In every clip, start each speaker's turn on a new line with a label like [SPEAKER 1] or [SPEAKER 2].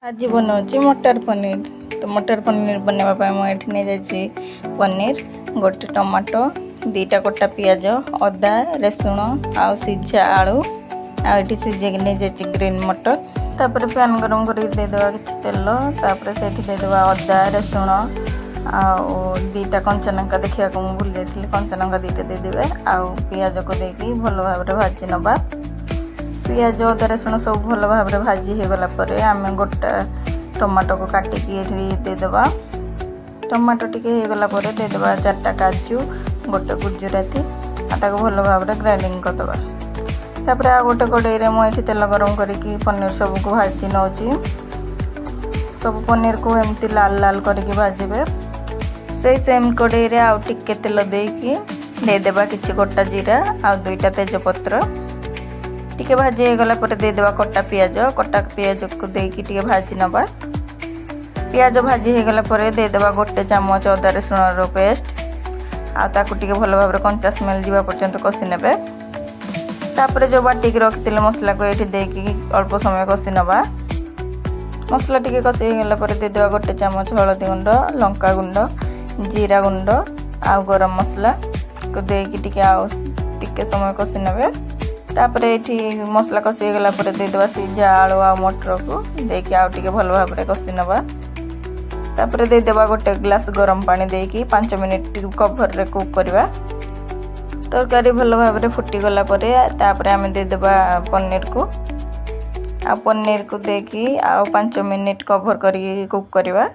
[SPEAKER 1] आज बनाऊँ मटर पनीर। तो मटर पनीर बनवाई मुझे नहीं जाइए पनीर गोटे टमाटो दीटा कटा पियाज अदा रसुण आउ सीझा आलू आठी सीझे नहीं जाइए ग्रीन मटर। तापर पैन गरम करदेवा कि तेल तापर से देदेवा अदा रसुण आउ दीटा कंचा लंका देखा मुझे भूल जाइए कंचा लंका दीटा देदेवे आउ पियाज को देकी भल भाव भाजी नवा। पियाज अदा रसुण सब भल भाव भाजी हो गला आम गोटा टमाटो को काटिकी ये देदेवा। टमाटो टिके हो गला देदेवा 4टा काजू गोटे गुजराती आटा को भल भाव ग्राइंडिंग करदे। तापर आ गोटे कड़े मुझे तेल गरम करके पनीर सब को भाजी नौची। सब पनीर को एमती लाल लाल करके भाजबे। से सेम कड़े आउ टिके तेल देकी देदेवा किछि गोटा जीरा आ 2टा तेजपत्र टिके भाजी हो गला देदेवा कटा पियाज को देकी टिके भाजी नवा। पियाज भाजी हो गला देदेवा गोटे चामच अदा रसुण पेस्ट आकु टिके भल भाव कंचा स्मेल जीवा पर्यंत कषि नेबे। तापर जो बाटिक रखिले मसला को ये देकी अल्प समय कषि नवा। मसला टिके कषि हो गला देदेवा गोटे चामच हलदी गुंड लंका गुंड जीरा गुंड आ गरम मसला को देकी टिके समय कषि नेबे। तापर ये मसला कषि हो गला देदेवा सीझा आलू आ मटर को देकी आउ टिके भल भाव कषि नवा। तापर देदेवा गोटे ग्लास गरम पानी देकी 5 मिनिट कवर रे कुक करवा। तरकारी भल भाव फुटी गला तापर आम देदेवा पनीर को देकी आ 5 मिनिट कवर करी कुक करवा।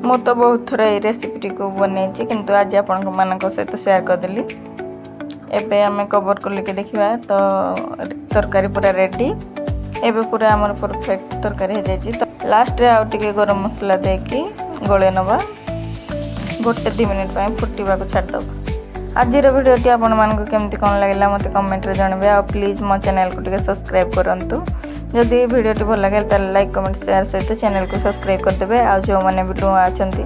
[SPEAKER 1] मु तो बहुत थोड़ा ये रेसिपी को बनई किंतु आज आपण मानक सहित शेयर करदेली। एबे आम कवर करके देखा तो तरकारी पूरा रेडी। एबे पूरा आमर परफेक्ट तरकारी हो जाए। तो लास्ट रे आउ टिके गरम मसला देकी गले नवा गोटे 2 मिनिट फुटवा को छाड़दब। आज भिडियोटी आपण मानक केमती कौन लगे मत कमेंट रे जानबे। आ प्लीज मो चैनल को टिके सब्सक्राइब करंतु। जदि भिडियोटी भल लगे ताले लाइक कमेंट शेयर सहित चैनल को सब्सक्राइब करदेबे। आ जो माने भी नुआ अछंती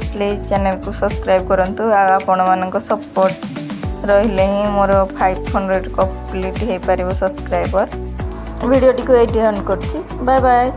[SPEAKER 1] प्लीज चैनल को सब्सक्राइब करंतु। आ आपण मानक सपोर्ट रहिले ही मोर 500 कंप्लीट हो पारिबो सब्सक्राइबर। वीडियोटी को एडी रन करछि। Bye bye.